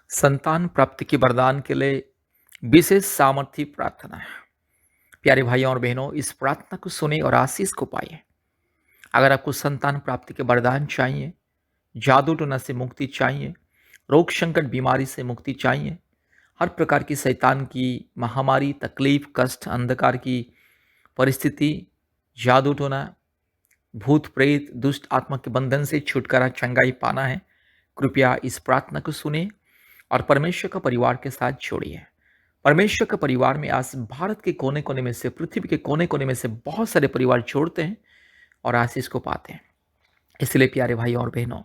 संतान प्राप्ति के वरदान के लिए विशेष सामर्थ्य प्रार्थना है। प्यारे भाइयों और बहनों, इस प्रार्थना को सुने और आशीष को पाइए। अगर आपको संतान प्राप्ति के वरदान चाहिए, जादू टोना से मुक्ति चाहिए, रोग संकट बीमारी से मुक्ति चाहिए, हर प्रकार की शैतान की महामारी, तकलीफ, कष्ट, अंधकार की परिस्थिति, जादू टोना, भूत प्रेत, दुष्ट आत्मा के बंधन से छुटकारा, चंगाई पाना है, कृपया इस प्रार्थना को सुने और परमेश्वर का परिवार के साथ जोड़िए। परमेश्वर के परिवार में आज भारत के कोने-कोने में से, पृथ्वी के कोने-कोने में से बहुत सारे परिवार जोड़ते हैं और आशीष को पाते हैं। इसलिए प्यारे भाइयों और बहनों,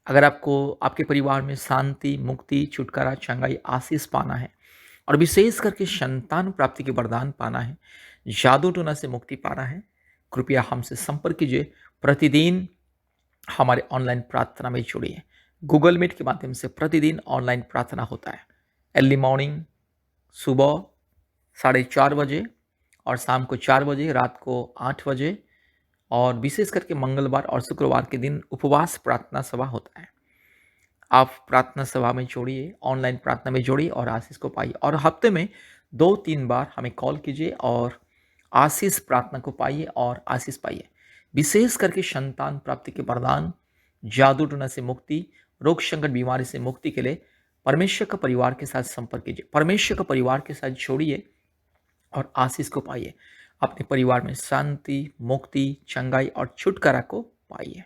अगर आपको आपके परिवार में शांति, मुक्ति, छुटकारा, चंगाई, आशीष पाना है और विशेष करके संतान प्राप्ति के वरदान पाना है, जादू टोना से मुक्ति पाना है, कृपया हमसे संपर्क कीजिए। प्रतिदिन हमारे ऑनलाइन प्रार्थना में जुड़िए। गूगल मीट के माध्यम से प्रतिदिन ऑनलाइन प्रार्थना होता है। अर्ली मॉर्निंग, सुबह 4:30 बजे और शाम को 4 बजे, रात को 8 बजे और विशेष करके मंगलवार और शुक्रवार के दिन उपवास प्रार्थना सभा होता है। आप प्रार्थना सभा में जोड़िए, ऑनलाइन प्रार्थना में जोड़िए और आशीष को पाइए। और हफ्ते में 2-3 बार हमें कॉल कीजिए और आशीष प्रार्थना को पाइए और आशीष पाइए। विशेष करके संतान प्राप्ति के वरदान, जादू टोना से मुक्ति, रोग संकट बीमारी से मुक्ति के लिए परमेश्वर का परिवार के साथ संपर्क कीजिए। परमेश्वर का परिवार के साथ जोड़िए और आशीष को पाइए। अपने परिवार में शांति, मुक्ति, चंगाई और छुटकारा को पाइए।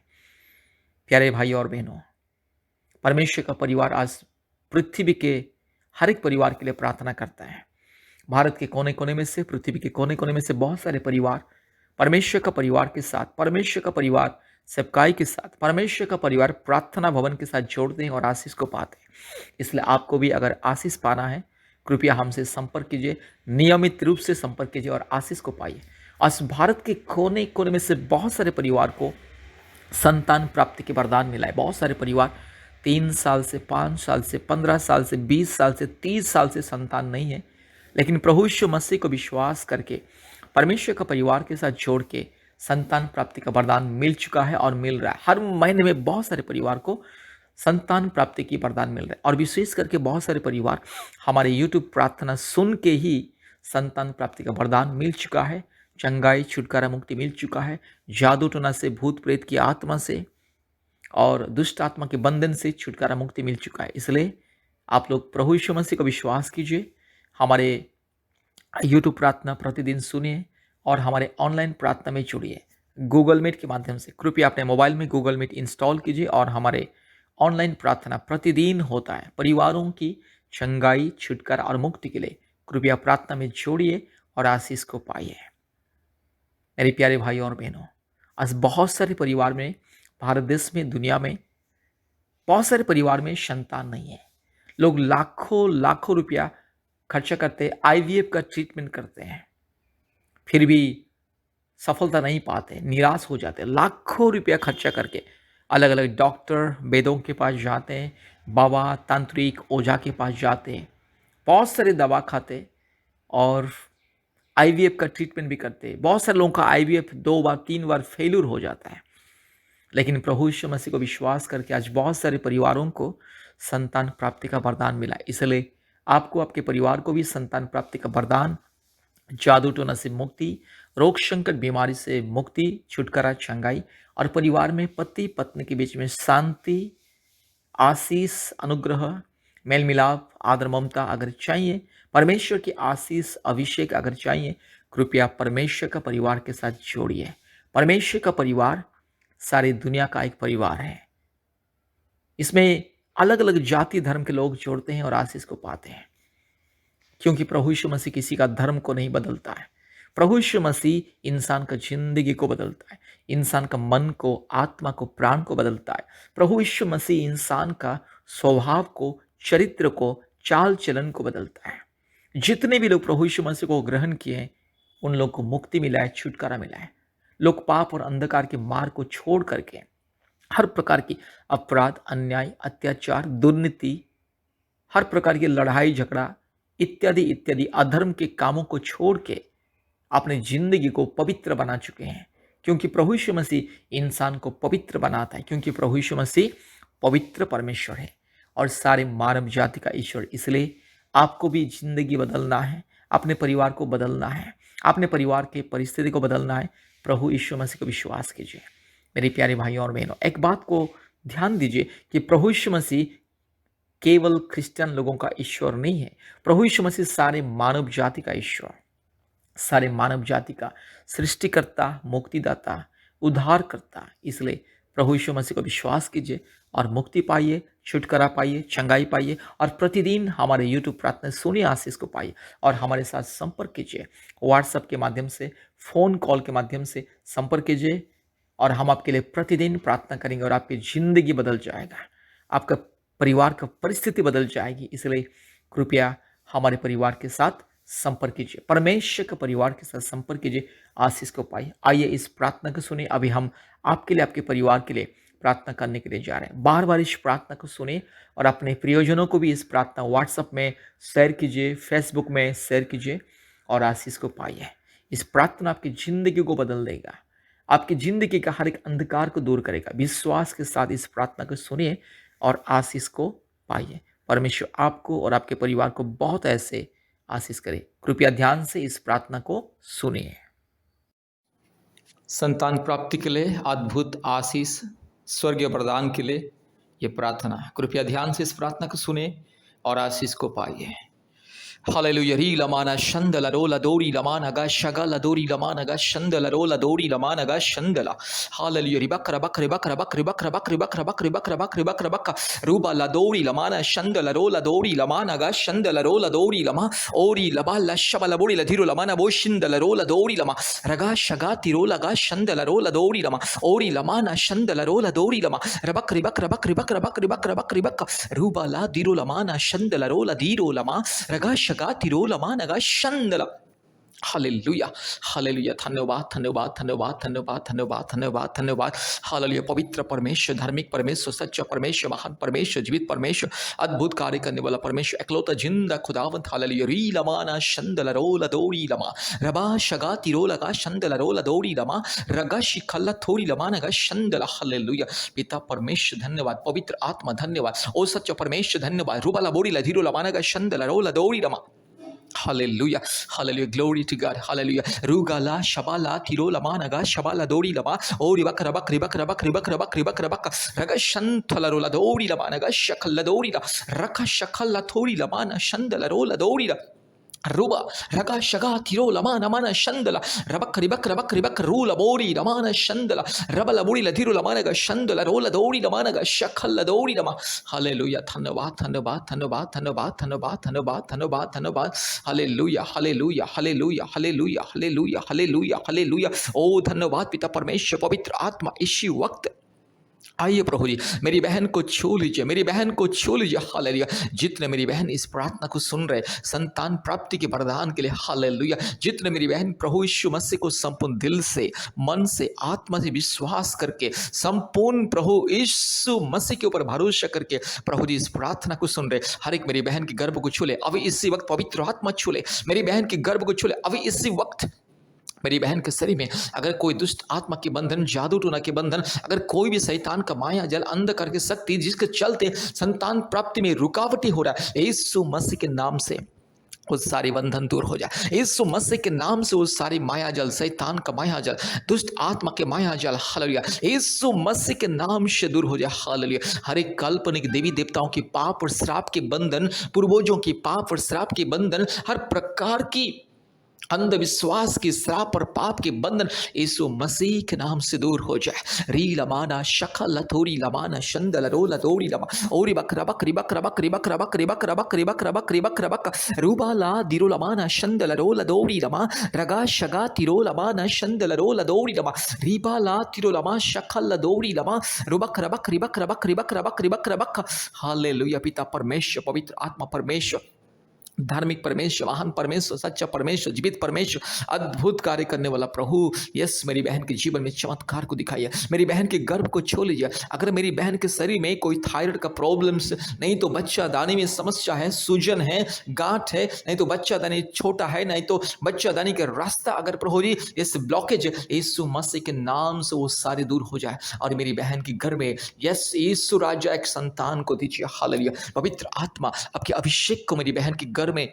प्यारे भाई और बहनों, परमेश्वर का परिवार आज पृथ्वी के हर एक परिवार के लिए प्रार्थना करता है। भारत के कोने-कोने में से, पृथ्वी के कोने-कोने में से बहुत सारे परिवार परमेश्वर का परिवार के साथ, परमेश्वर का परिवार सेवकाई के साथ, परमेश्वर का परिवार प्रार्थना भवन के साथ जोड़ते हैं और आशीष को पाते हैं। इसलिए आपको भी अगर आशीष पाना है, कृपया हमसे संपर्क कीजिए, नियमित रूप से संपर्क कीजिए और आशीष को पाइए। आज भारत के कोने-कोने में से बहुत सारे परिवार को संतान प्राप्ति के वरदान मिला है। बहुत सारे परिवार 3 साल से, 5 साल से, 15 साल से, 20 साल से, 30 साल से संतान नहीं है, लेकिन प्रभु यीशु मसीह को विश्वास करके परमेश्वर का परिवार के साथ जोड़ के संतान प्राप्ति का वरदान मिल चुका है और मिल रहा है। हर महीने में बहुत सारे परिवार को संतान प्राप्ति की वरदान मिल रहा है और विशेष करके बहुत सारे परिवार हमारे यूट्यूब प्रार्थना सुन के ही संतान प्राप्ति का वरदान मिल चुका है, चंगाई, छुटकारा, मुक्ति मिल चुका है, जादू टोना से, भूत प्रेत की आत्मा से और दुष्ट आत्मा के बंधन से छुटकारा, मुक्ति मिल चुका है। इसलिए आप लोग प्रभु यीशु मसीह को विश्वास कीजिए, हमारे यूट्यूब प्रार्थना प्रतिदिन सुनिए और हमारे ऑनलाइन प्रार्थना में जुड़िए। गूगल मीट के माध्यम से कृपया अपने मोबाइल में गूगल मीट इंस्टॉल कीजिए और हमारे ऑनलाइन प्रार्थना प्रतिदिन होता है। परिवारों की चंगाई, छुटकारा और मुक्ति के लिए कृपया प्रार्थना में जोड़िए और आशीष को पाइए। मेरे प्यारे भाइयों और बहनों, आज बहुत सारे परिवार में, भारत देश में, दुनिया में बहुत सारे परिवार में संतान नहीं है। लोग लाखों लाखों रुपया खर्चा करते, आईवीएफ का ट्रीटमेंट करते हैं, फिर भी सफलता नहीं पाते, निराश हो जाते। लाखों रुपया खर्चा करके अलग अलग डॉक्टर, वेदों के पास जाते हैं, बाबा, तांत्रिक, ओझा के पास जाते हैं, बहुत सारे दवा खाते और आईवीएफ का ट्रीटमेंट भी करते हैं। बहुत सारे लोगों का आईवीएफ 2 बार 3 बार फेल्यूर हो जाता है, लेकिन प्रभु यीशु मसीह को विश्वास करके आज बहुत सारे परिवारों को संतान प्राप्ति का वरदान मिला है। इसलिए आपको, आपके परिवार को भी संतान प्राप्ति का वरदान, जादू टोना से मुक्ति, रोग संकट बीमारी से मुक्ति, छुटकारा, चंगाई और परिवार में पति पत्नी के बीच में शांति, आशीष, अनुग्रह, मेल मिलाप, आदर ममता अगर चाहिए, परमेश्वर की आशीष, अभिषेक अगर चाहिए, कृपया परमेश्वर का परिवार के साथ जोड़िए। परमेश्वर का परिवार सारी दुनिया का एक परिवार है। इसमें अलग अलग जाति धर्म के लोग जोड़ते हैं और आशीष को पाते हैं, क्योंकि प्रभु यीशु मसीह किसी का धर्म को नहीं बदलता है। प्रभु यीशु मसीह इंसान का जिंदगी को बदलता है, इंसान का मन को, आत्मा को, प्राण को बदलता है। प्रभु यीशु मसीह इंसान का स्वभाव को, चरित्र को, चाल चलन को बदलता है। जितने भी लोग प्रभु यीशु मसीह को ग्रहण किए, उन लोग को मुक्ति मिला है, छुटकारा मिला है। लोग पाप और अंधकार के मार्ग को छोड़ करके हर प्रकार की अपराध, अन्याय, अत्याचार, दुर्नीति, हर प्रकार की लड़ाई झगड़ा इत्यादि इत्यादि अधर्म के कामों को छोड़ के अपनी जिंदगी को पवित्र बना चुके हैं, क्योंकि प्रभु यीशु मसीह इंसान को पवित्र बनाता है, क्योंकि प्रभु यीशु मसीह पवित्र परमेश्वर है और सारे मानव जाति का ईश्वर। इसलिए आपको भी ज़िंदगी बदलना है, अपने परिवार को बदलना है, अपने परिवार की परिस्थिति को बदलना है। प्रभु यीशु मसीह को विश्वास कीजिए। मेरे प्यारे भाइयों और बहनों, एक बात को ध्यान दीजिए कि प्रभु यीशु मसीह केवल क्रिश्चियन लोगों का ईश्वर नहीं है। प्रभु यीशु मसीह सारे मानव जाति का ईश्वर, सारे मानव जाति का सृष्टिकर्ता, मुक्तिदाता, उद्धारकर्ता। इसलिए प्रभु यीशु मसीह को विश्वास कीजिए और मुक्ति पाइए, छुटकारा पाइए, चंगाई पाइए और प्रतिदिन हमारे यूट्यूब प्रार्थना सुनिए, आशीष को पाइए और हमारे साथ संपर्क कीजिए। व्हाट्सएप के माध्यम से, फ़ोन कॉल के माध्यम से संपर्क कीजिए और हम आपके लिए प्रतिदिन प्रार्थना करेंगे और आपकी ज़िंदगी बदल जाएगा, आपका परिवार का परिस्थिति बदल जाएगी। इसलिए कृपया हमारे परिवार के साथ संपर्क कीजिए, परमेश्वर के परिवार के साथ संपर्क कीजिए, आशीष को पाइए। आइए इस प्रार्थना को सुनिए। अभी हम आपके लिए, आपके परिवार के लिए प्रार्थना करने के लिए जा रहे हैं। बार बार इस प्रार्थना को सुनिए और अपने प्रियजनों को भी इस प्रार्थना व्हाट्सएप में शेयर कीजिए, फेसबुक में शेयर कीजिए और आशीष को पाइए। इस प्रार्थना आपकी ज़िंदगी को बदल देगा, आपकी ज़िंदगी का हर एक अंधकार को दूर करेगा। विश्वास के साथ इस प्रार्थना को सुनिए और आशीष को पाइए। परमेश्वर आपको और आपके परिवार को बहुत ऐसे आशीष करे। कृपया ध्यान से इस प्रार्थना को सुनिए। संतान प्राप्ति के लिए अद्भुत आशीष, स्वर्गीय वरदान के लिए ये प्रार्थना है। कृपया ध्यान से इस प्रार्थना को सुने और आशीष को पाइए। हालेलुया री लमाना शंदला रोला दोरी लमाना गा शगला दोरी लमाना गा शंदला रोला दोरी लमाना गा शंदला। हालेलुया रिबक रबक रिबक रबक रिबक रबक रिबक रबक रिबक रबक रिबक रबक रूबा ला दोरी लमाना शंदला रोला दोरी लमाना गा शंदला रोला दोरी लमा ओरी लबा ला शबला बोरी ला धीरो लमाना बो शिंदला रोला दोरी लमा रगा शगा तिरोला गा शंदला रोला दोरी लमा ओरी लमाना शंदला रोला दोरी लमा रबक रिबक रबक रिबक रबक रिबक रबक रिबक रूबा ला धीरो लमाना शंदला रोला धीरो लमा रगा तिरो लमानगा शंदला। Hallelujah, hallelujah. धन्यवाद, धन्यवाद, धन्यवाद, धन्यवाद, धन्यवाद, धन्यवाद, धन्यवाद। हालेलुया। पवित्र परमेश्वर, धार्मिक परमेश्वर, सच्चा परमेश्वर, महान परमेश्वर, जीवित परमेश्वर, अद्भुत कार्य करने वाला परमेश्वर, एकलौता जिंदा खुदावंत। हालेलुया री लमाना शंदला रोला दोरी लमा रबा शगा तिरो लगा शंदला रोला दोरी लमा रगा शिखल्ला थोड़ी लमानगा शंदला। हालेलुया। पिता परमेश्वर धन्यवाद, पवित्र आत्मा धन्यवाद, ओ सच्चा परमेश्वर धन्यवाद। रूबाला बोरी ला धीरो लमानगा शंदला रोला दोरी लमा। Hallelujah, hallelujah, glory to God, hallelujah. Rugala, Shabala, Tirola Managa, Shabala Dori Lama, Ori Bakarabak, Ribak, Rabak, Ribak, Rabak, Ribak, Rabak, Ragashantalarola Dori Lamanaga, Shakala Dori, Raka Shakala Tori Lamana, Shandalarola Dori. Ruba, Raga Shaga, Tiro, Lamana, Mana, Shandala, Rabak, Ribak, Rabak, Ribak, Rula, Bori, Lamana, Shandala, Rabala Bori, Latiro, Lamanaga, Shandala, Rola, Dori, Lamanaga, Shakala, Dori, Lama. Hallelujah, Thanabat, Thanabat, Thanabat, Thanabat, Thanabat, Thanabat, Thanabat, Thanabat. Hallelujah, Hallelujah, Hallelujah, Hallelujah, Hallelujah, Hallelujah, Hallelujah. Oh, धन्यवाद पिता परमेश्वर, पवित्र आत्मा, इसी वक्त आइए प्रभु जी, मेरी बहन को छू लीजिए, मेरी बहन को छू लीजिए। हालेलुया। जितने मेरी बहन इस प्रार्थना को सुन रहे संतान प्राप्ति के वरदान के लिए, हालेलुया। जितने मेरी बहन प्रभु यीशु मसीह को संपूर्ण दिल से, मन से, आत्मा से विश्वास करके, संपूर्ण प्रभु यीशु मसीह के ऊपर भरोसा करके प्रभु जी इस प्रार्थना को सुन रहे, हर एक मेरी बहन के गर्भ को छू ले अभी इसी वक्त। पवित्र आत्मा छू ले मेरी बहन के गर्भ को छू ले अभी इसी वक्त। मेरी बहन के शरीर में अगर कोई दुष्ट आत्मा के बंधन, जादू टोना के बंधन, अगर कोई भी शैतान का माया जल, अंधकार की शक्ति जिसके चलते संतान प्राप्ति में रुकावटी हो रहा है, यीशु मसीह के नाम से वो सारी बंधन दूर हो जाए। यीशु मसीह के नाम से वो सारी माया जल, शैतान का माया जल, दुष्ट आत्मा के माया जल, हालेलुया, यीशु मसीह के नाम से दूर हो जाए। हालेलुया। हर एक काल्पनिक देवी देवताओं की पाप और श्राप के बंधन, पूर्वजों की पाप और श्राप के बंधन, हर प्रकार की अंधविश्वास की श्राप और पाप के बंधन यीशु मसीह के नाम से दूर हो जाए। री लमाना शखल थोरी लमाना शंदल रोला दोरी लमा ओरी बकरा बकरी बकरा बकरी बकरा बकरी बकरा बकरी बकरा बकरी बकरा बक रूबाला दिरो लमाना शंदल रोला दोरी लमा रगा शगा तिरो लमाना शंदल रोला दोरी लमा रीबाला तिरो लमा शखल दोरी लमा रुबकरा बकरी बकरा बकरी बकरा बकरी बकरा बक। हालेलुया। पिता परमेश्वर, पवित्र आत्मा परमेश्वर, धार्मिक परमेश्वर, महान परमेश्वर, सच्चा परमेश्वर, जीवित परमेश्वर, अद्भुत कार्य करने वाला प्रभु, यस मेरी बहन के जीवन में चमत्कार को दिखाइए। मेरी बहन के गर्भ को छू लीजिए। अगर मेरी बहन के शरीर में कोई थायराइड का प्रॉब्लम्स, नहीं तो बच्चा दाने में समस्या है, सूजन है, गांठ है, नहीं तो बच्चा दाने छोटा है, नहीं तो बच्चा दाने का रास्ता अगर प्रभु जी इस ब्लॉकेज यीशु मसीह के नाम से वो सारे दूर हो जाए और मेरी बहन के घर में यस यीशु राजा एक संतान को दीजिए। हालेलुया। पवित्र आत्मा आपके अभिषेक को मेरी बहन के घर में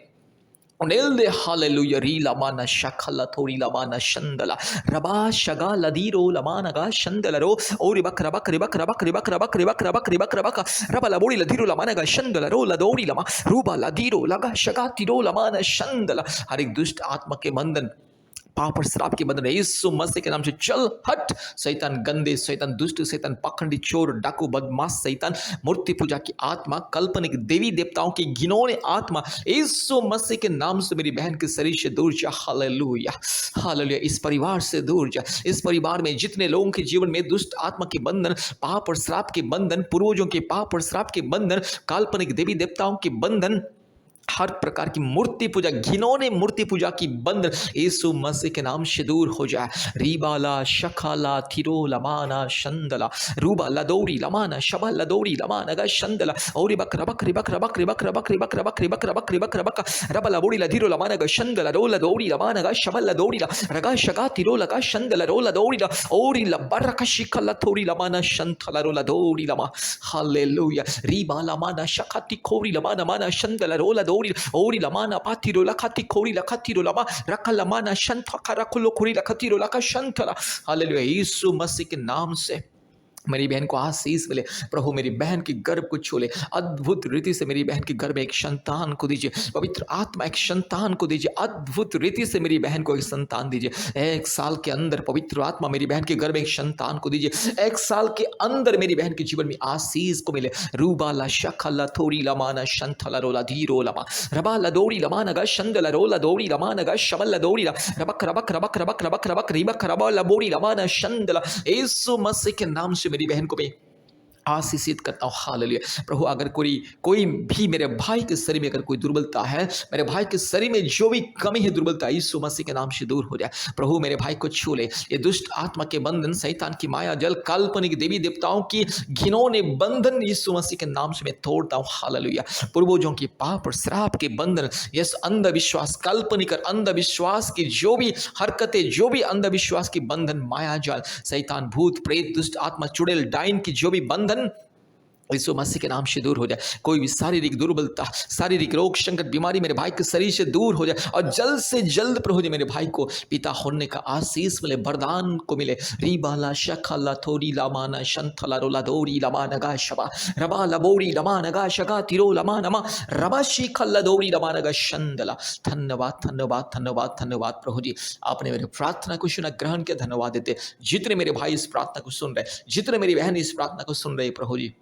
उनेल दे। हालेलुया। री लमाना शखला थोड़ी लमाना शंदला रबा शगा लदीरो लमाना गा शंदला रो ओरी बक रबक रिबक रबक रिबक रबक रिबक रबक रिबक रबक रबा लबोड़ी लदीरो लमाना गा शंदला रो लदोड़ी लमा रूबा लदीरो लगा शगा तिरो लमाना शंदला। हर एक दुष्ट आत्मा के बंधन, पाप और श्राप के बंधन यीशु मसीह के नाम से चल हट। शैतान गंदे, शैतान दुष्ट, शैतान पाखंडी, चोर, डाकू, बदमाश, शैतान मूर्ति पूजा की आत्मा, काल्पनिक देवी देवताओं की घिनौनी आत्मा यीशु मसीह के नाम से मेरी बहन के शरीर से दूर जा। हालेलुया। हालेलुया। इस परिवार से दूर जा। इस परिवार में जितने लोगों के जीवन में दुष्ट आत्मा के बंधन, पाप और श्राप के बंधन, पूर्वजों के पाप और श्राप के बंधन, काल्पनिक देवी देवताओं के बंधन, हर प्रकार की मूर्ति पूजा, घिनौने मूर्ति पूजा की बंधन यीशु मसीह के नाम से दूर हो जाए। रीबाला शखाला थिरो लमाना शंदला रूबा लदौरी लमाना शबा लदौरी लमाना गा शंदला और बक रबक रिबक रबक रिबक रबक रिबक रबक रिबक रबक रिबक रबक रबा लबोड़ी लधिरो लमाना गा शंदला रो लदौरी लमाना गा शबा लदौरी रगा शगा तिरो लगा शंदला रो लदौरी ओरी लबरक शिखला थोरी लमाना शंथला रो लदौरी लमा। हालेलुया। रीबा लमाना शखाती खोरी लमाना माना शंदला रो लदौरी ओरी लमाना पातिरो लखाती खोरी लखातीरो लमा रखा लमाना शंथ खरकुलो खोरी लखातीरो लखा शंथला। हालेलुया। यीशु मसीह के नाम से मेरी बहन को आशीष मिले। प्रभु मेरी बहन की गर्भ को छू ले। अद्भुत रीति से मेरी बहन के गर्भ में एक संतान को दीजिए। पवित्र आत्मा एक संतान को दीजिए। अद्भुत रीति से मेरी बहन को एक संतान दीजिए। 1 साल के अंदर पवित्र आत्मा मेरी बहन के गर्भ में एक संतान को दीजिए। 1 साल के अंदर मेरी बहन के जीवन में आशीष को मिले। रूबाला शखला थोड़ी लमाना शंथला रोला धीरो लमा रबाला दौड़ी लमाना गा शंदला रोला दौड़ी लमाना गा शबला दौड़ी रबक रबक रबक रबक रबक रबक रिबक रबा लबोड़ी लमाना शंदला। यीशु मसीह के नाम से मेरी बहन को मैं आशीषित करता हूँ। हालेलुया। प्रभु अगर कोई भी मेरे भाई के शरीर में अगर कोई दुर्बलता है, मेरे भाई के शरीर में जो भी कमी है, दुर्बलता यीशु मसीह के नाम से दूर हो जाए। प्रभु मेरे भाई को छू ले। ये दुष्ट आत्मा के बंधन, शैतान की माया जल, काल्पनिक देवी देवताओं की घिनौने बंधन यीशु मसीह के नाम से मैं तोड़ता हूँ। हालेलुया। पूर्वजों की पाप और श्राप के बंधन, यस अंधविश्वास, काल्पनिक और अंधविश्वास की जो भी हरकतें, जो भी अंधविश्वास की बंधन, माया जाल, शैतान, भूत, प्रेत, दुष्ट आत्मा, चुड़ैल, डाइन की जो भी बंधन यीशु मसीह के नाम से दूर हो जाए। कोई भी शारीरिक दुर्बलता, शारीरिक रोग, संकट, बीमारी मेरे भाई के शरीर से दूर हो जाए और जल्द से जल्द प्रभु जी मेरे भाई को पिता होने का आशीष मिले, वरदान को मिले। रीबाला शखला थोड़ी लमाना शंथला रोला दौड़ी लमाना गा शबा रबा लबोड़ी लमाना गा शगा तिरो लमाना मा रबा शिखला दौड़ी लमाना गा शंदला। धन्यवाद धन्यवाद धन्यवाद धन्यवाद प्रभु जी, आपने मेरे प्रार्थना को सुना, ग्रहण किया। धन्यवाद देते जितने मेरे भाई इस प्रार्थना को सुन रहे, जितने मेरी बहन इस प्रार्थना को सुन रहे, प्रभु जी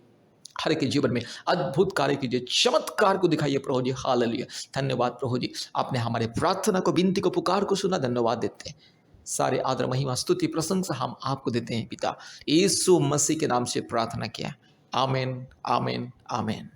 हर के जीवन में अद्भुत कार्य कीजिए, चमत्कार को दिखाइए प्रभु जी। हालेलुया। धन्यवाद प्रभु जी, आपने हमारे प्रार्थना को, विनती को, पुकार को सुना। धन्यवाद देते हैं। सारे आदर, महिमा, स्तुति, प्रशंसा हम आपको देते हैं पिता। यीशु मसीह के नाम से प्रार्थना किया। आमीन आमीन आमीन।